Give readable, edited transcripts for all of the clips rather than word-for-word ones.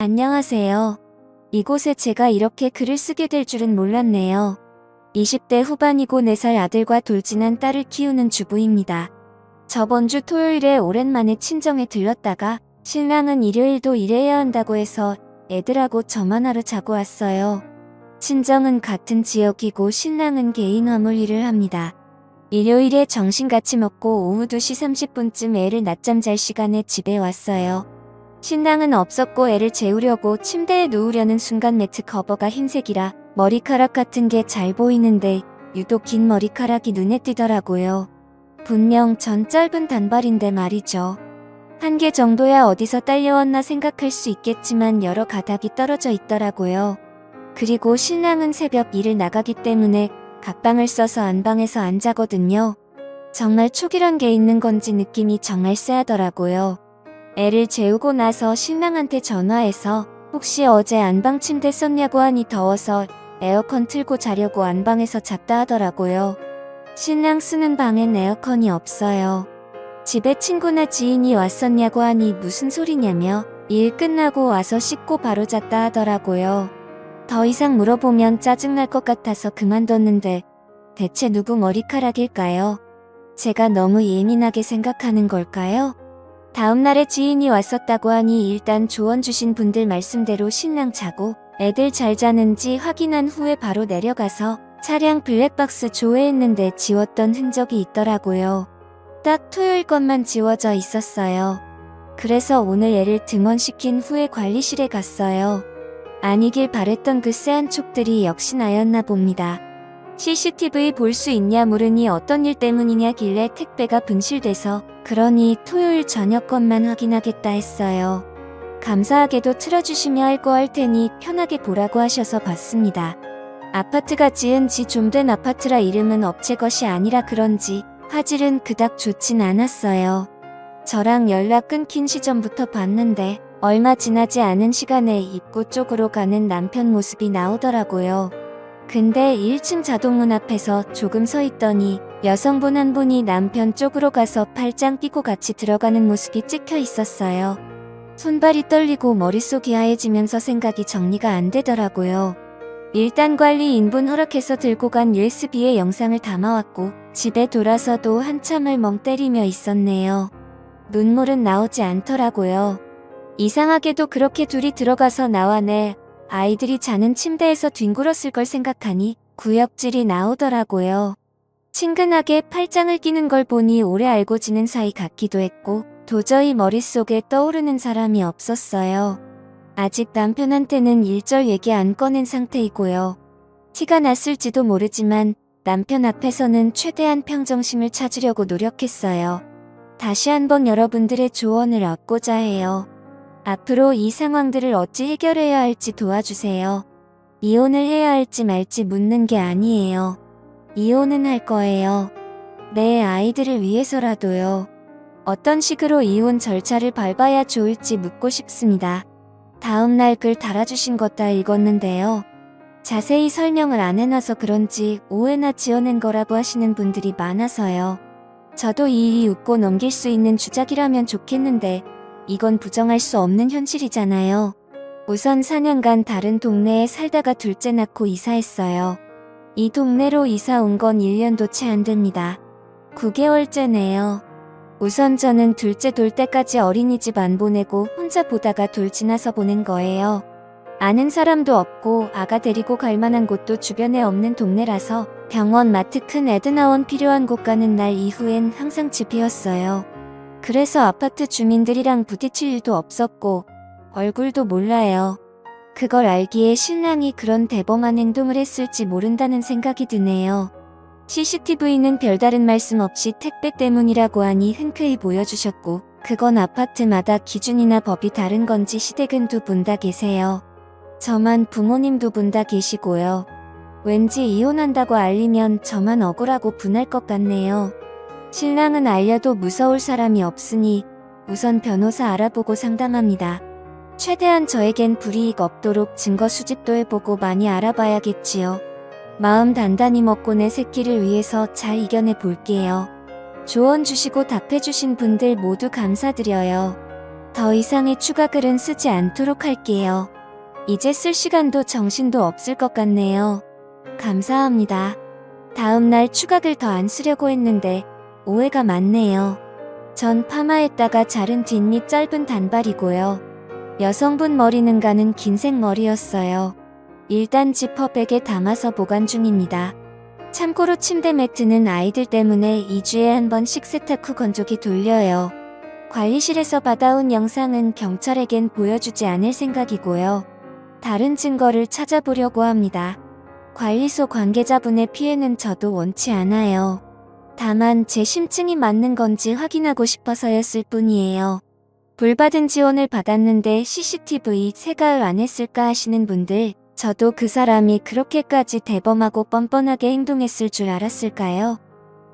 안녕하세요. 이곳에 제가 이렇게 글을 쓰게 될 줄은 몰랐네요. 20대 후반이고 4살 아들과 돌진한 딸을 키우는 주부입니다. 저번 주 토요일에 오랜만에 친정에 들렀다가 신랑은 일요일도 일해야 한다고 해서 애들하고 저만 하루 자고 왔어요. 친정은 같은 지역이고 신랑은 개인 화물 일을 합니다. 일요일에 점심같이 먹고 오후 2시 30분쯤 애를 낮잠 잘 시간에 집에 왔어요. 신랑은 없었고 애를 재우려고 침대에 누우려는 순간 매트 커버가 흰색이라 머리카락 같은 게 잘 보이는데 유독 긴 머리카락이 눈에 띄더라고요. 분명 전 짧은 단발인데 말이죠. 한 개 정도야 어디서 딸려왔나 생각할 수 있겠지만 여러 가닥이 떨어져 있더라고요. 그리고 신랑은 새벽 일을 나가기 때문에 각방을 써서 안방에서 안 자거든요. 정말 촉이란 게 있는 건지 느낌이 정말 쎄하더라고요. 애를 재우고 나서 신랑한테 전화해서 혹시 어제 안방 침대 썼냐고 하니 더워서 에어컨 틀고 자려고 안방에서 잤다 하더라고요. 신랑 쓰는 방엔 에어컨이 없어요. 집에 친구나 지인이 왔었냐고 하니 무슨 소리냐며 일 끝나고 와서 씻고 바로 잤다 하더라고요. 더 이상 물어보면 짜증날 것 같아서 그만뒀는데 대체 누구 머리카락일까요? 제가 너무 예민하게 생각하는 걸까요? 다음날에 지인이 왔었다고 하니 일단 조언 주신 분들 말씀대로 신랑 자고 애들 잘 자는지 확인한 후에 바로 내려가서 차량 블랙박스 조회했는데 지웠던 흔적이 있더라고요. 딱 토요일 것만 지워져 있었어요. 그래서 오늘 애를 등원시킨 후에 관리실에 갔어요. 아니길 바랬던 그 쎄한 촉들이 역시 나였나 봅니다. CCTV 볼 수 있냐 물으니 어떤 일 때문이냐길래 택배가 분실돼서 그러니 토요일 저녁 것만 확인하겠다 했어요. 감사하게도 틀어주시며 할 거 할 테니 편하게 보라고 하셔서 봤습니다. 아파트가 지은 지 좀 된 아파트라 이름은 업체 것이 아니라 그런지 화질은 그닥 좋진 않았어요. 저랑 연락 끊긴 시점부터 봤는데 얼마 지나지 않은 시간에 입구 쪽으로 가는 남편 모습이 나오더라고요. 근데 1층 자동문 앞에서 조금 서 있더니 여성분 한 분이 남편 쪽으로 가서 팔짱 끼고 같이 들어가는 모습이 찍혀 있었어요. 손발이 떨리고 머릿속이 하얘지면서 생각이 정리가 안 되더라고요. 일단 관리인분 허락해서 들고 간 USB에 영상을 담아왔고 집에 돌아서도 한참을 멍 때리며 있었네요. 눈물은 나오지 않더라고요. 이상하게도 그렇게 둘이 들어가서 나와내 아이들이 자는 침대에서 뒹굴었을 걸 생각하니 구역질이 나오더라고요. 친근하게 팔짱을 끼는 걸 보니 오래 알고 지낸 사이 같기도 했고 도저히 머릿속에 떠오르는 사람이 없었어요. 아직 남편한테는 일절 얘기 안 꺼낸 상태이고요. 티가 났을지도 모르지만 남편 앞에서는 최대한 평정심을 찾으려고 노력했어요. 다시 한번 여러분들의 조언을 얻고자 해요. 앞으로 이 상황들을 어찌 해결해야 할지 도와주세요. 이혼을 해야 할지 말지 묻는 게 아니에요. 이혼은 할 거예요. 내 아이들을 위해서라도요. 어떤 식으로 이혼 절차를 밟아야 좋을지 묻고 싶습니다. 다음날 글 달아주신 것 다 읽었는데요. 자세히 설명을 안 해놔서 그런지 오해나 지어낸 거라고 하시는 분들이 많아서요. 저도 이 일이 웃고 넘길 수 있는 주작이라면 좋겠는데 이건 부정할 수 없는 현실이잖아요. 우선 4년간 다른 동네에 살다가 둘째 낳고 이사했어요. 이 동네로 이사 온 건 1년도 채 안 됩니다. 9개월째네요. 우선 저는 둘째 돌 때까지 어린이집 안 보내고 혼자 보다가 돌 지나서 보낸 거예요. 아는 사람도 없고 아가 데리고 갈 만한 곳도 주변에 없는 동네라서 병원, 마트, 큰 애드나원 필요한 곳 가는 날 이후엔 항상 집이었어요. 그래서 아파트 주민들이랑 부딪힐 일도 없었고 얼굴도 몰라요. 그걸 알기에 신랑이 그런 대범한 행동을 했을지 모른다는 생각이 드네요. CCTV는 별다른 말씀 없이 택배 때문이라고 하니 흔쾌히 보여주셨고 그건 아파트마다 기준이나 법이 다른 건지 시댁은 두 분 다 계세요. 저만 부모님 두 분 다 계시고요. 왠지 이혼한다고 알리면 저만 억울하고 분할 것 같네요. 신랑은 알려도 무서울 사람이 없으니 우선 변호사 알아보고 상담합니다. 최대한 저에겐 불이익 없도록 증거 수집도 해보고 많이 알아봐야겠지요. 마음 단단히 먹고 내 새끼를 위해서 잘 이겨내 볼게요. 조언 주시고 답해주신 분들 모두 감사드려요. 더 이상의 추가 글은 쓰지 않도록 할게요. 이제 쓸 시간도 정신도 없을 것 같네요. 감사합니다. 다음날 추가 글 더 안 쓰려고 했는데 오해가 많네요. 전 파마했다가 자른 뒷밑 짧은 단발이고요. 여성분 머리는 가는 긴 생머리였어요. 일단 지퍼백에 담아서 보관 중입니다. 참고로 침대 매트는 아이들 때문에 2주에 한 번씩 세탁 후 건조기 돌려요. 관리실에서 받아온 영상은 경찰에겐 보여주지 않을 생각이고요. 다른 증거를 찾아보려고 합니다. 관리소 관계자분의 피해는 저도 원치 않아요. 다만 제 심증이 맞는 건지 확인하고 싶어서였을 뿐이에요. 불받은 지원을 받았는데 CCTV 새가을 안 했을까 하시는 분들, 저도 그 사람이 그렇게까지 대범하고 뻔뻔하게 행동했을 줄 알았을까요?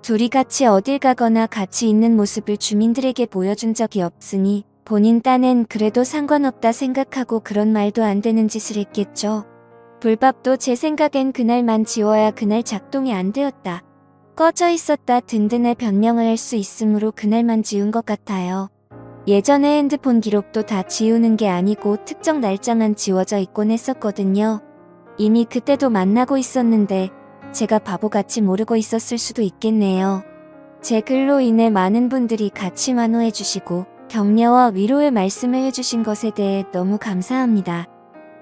둘이 같이 어딜 가거나 같이 있는 모습을 주민들에게 보여준 적이 없으니 본인 딴엔 그래도 상관없다 생각하고 그런 말도 안 되는 짓을 했겠죠. 불밥도 제 생각엔 그날만 지워야 그날 작동이 안 되었다. 꺼져 있었다 든든할 변명을 할 수 있으므로 그날만 지운 것 같아요. 예전에 핸드폰 기록도 다 지우는 게 아니고 특정 날짜만 지워져 있곤 했었거든요. 이미 그때도 만나고 있었는데 제가 바보같이 모르고 있었을 수도 있겠네요. 제 글로 인해 많은 분들이 같이 환호해주시고 격려와 위로의 말씀을 해주신 것에 대해 너무 감사합니다.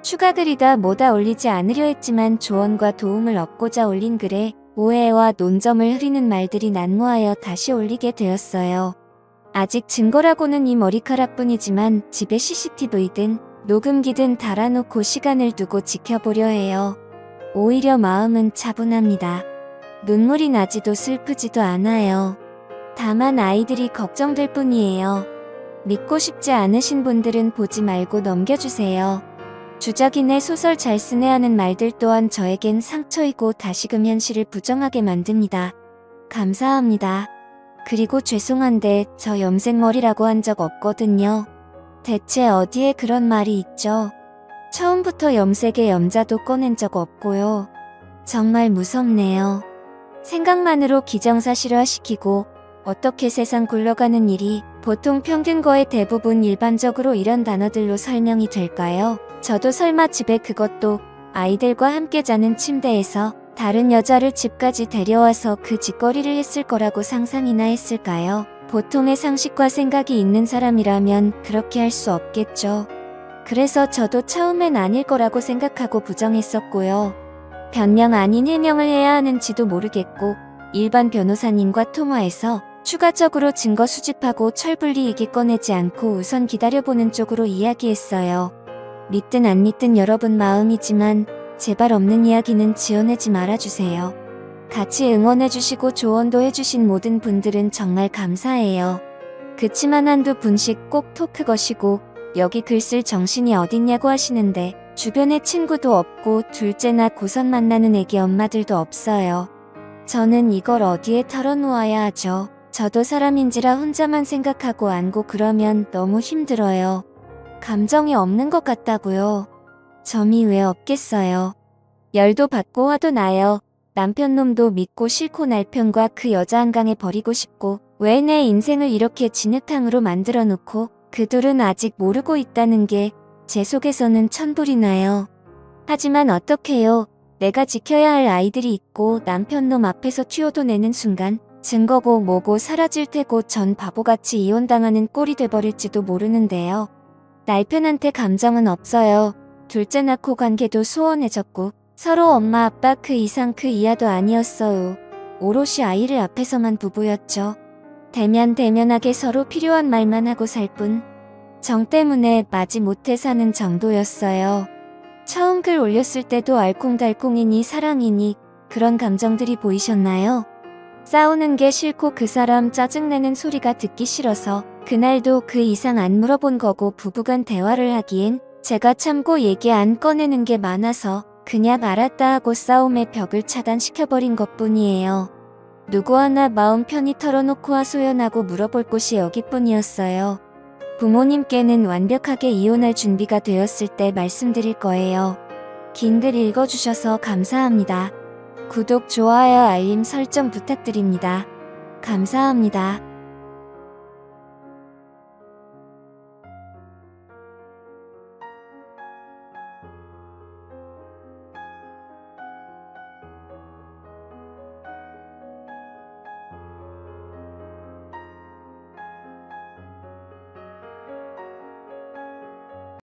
추가 글이다 뭐다 올리지 않으려 했지만 조언과 도움을 얻고자 올린 글에 오해와 논점을 흐리는 말들이 난무하여 다시 올리게 되었어요. 아직 증거라고는 이 머리카락뿐이지만 집에 CCTV든 녹음기든 달아놓고 시간을 두고 지켜보려 해요. 오히려 마음은 차분합니다. 눈물이 나지도 슬프지도 않아요. 다만 아이들이 걱정될 뿐이에요. 믿고 싶지 않으신 분들은 보지 말고 넘겨주세요. 주작인의 소설 잘 쓰네 하는 말들 또한 저에겐 상처이고 다시금 현실을 부정하게 만듭니다. 감사합니다. 그리고 죄송한데 저 염색머리라고 한 적 없거든요. 대체 어디에 그런 말이 있죠? 처음부터 염색에 염자도 꺼낸 적 없고요. 정말 무섭네요. 생각만으로 기정사실화시키고 어떻게 세상 굴러가는 일이 보통 평균거의 대부분 일반적으로 이런 단어들로 설명이 될까요? 저도 설마 집에 그것도 아이들과 함께 자는 침대에서 다른 여자를 집까지 데려와서 그 짓거리를 했을 거라고 상상이나 했을까요? 보통의 상식과 생각이 있는 사람이라면 그렇게 할 수 없겠죠. 그래서 저도 처음엔 아닐 거라고 생각하고 부정했었고요. 변명 아닌 해명을 해야 하는지도 모르겠고 일반 변호사님과 통화해서 추가적으로 증거 수집하고 철분리 얘기 꺼내지 않고 우선 기다려보는 쪽으로 이야기했어요. 믿든 안 믿든 여러분 마음이지만 제발 없는 이야기는 지어내지 말아주세요. 같이 응원해주시고 조언도 해주신 모든 분들은 정말 감사해요. 그치만 한두 분씩 꼭 토크 거시고 여기 글 쓸 정신이 어딨냐고 하시는데 주변에 친구도 없고 둘째나 고선 만나는 애기 엄마들도 없어요. 저는 이걸 어디에 털어놓아야 하죠. 저도 사람인지라 혼자만 생각하고 안고 그러면 너무 힘들어요. 감정이 없는 것 같다고요. 점이 왜 없겠어요. 열도 받고 화도 나요. 남편 놈도 믿고 싫고 남편과 그 여자 한강에 버리고 싶고 왜 내 인생을 이렇게 진흙탕으로 만들어 놓고 그 둘은 아직 모르고 있다는 게 제 속에서는 천불이 나요. 하지만 어떡해요. 내가 지켜야 할 아이들이 있고 남편 놈 앞에서 튀어도 내는 순간 증거고 뭐고 사라질 테고 전 바보같이 이혼당하는 꼴이 돼버릴지도 모르는데요. 남편한테 감정은 없어요. 둘째 낳고 관계도 소원해졌고 서로 엄마 아빠 그 이상 그 이하도 아니었어요. 오롯이 아이를 앞에서만 부부였죠. 대면대면하게 서로 필요한 말만 하고 살 뿐. 정 때문에 마지못해 사는 정도였어요. 처음 글 올렸을 때도 알콩달콩이니 사랑이니 그런 감정들이 보이셨나요? 싸우는 게 싫고 그 사람 짜증내는 소리가 듣기 싫어서 그날도 그 이상 안 물어본 거고 부부간 대화를 하기엔 제가 참고 얘기 안 꺼내는 게 많아서 그냥 알았다 하고 싸움의 벽을 차단시켜버린 것뿐이에요. 누구 하나 마음 편히 털어놓고 하소연하고 물어볼 곳이 여기뿐이었어요. 부모님께는 완벽하게 이혼할 준비가 되었을 때 말씀드릴 거예요. 긴 글 읽어주셔서 감사합니다. 구독, 좋아요, 알림 설정 부탁드립니다. 감사합니다.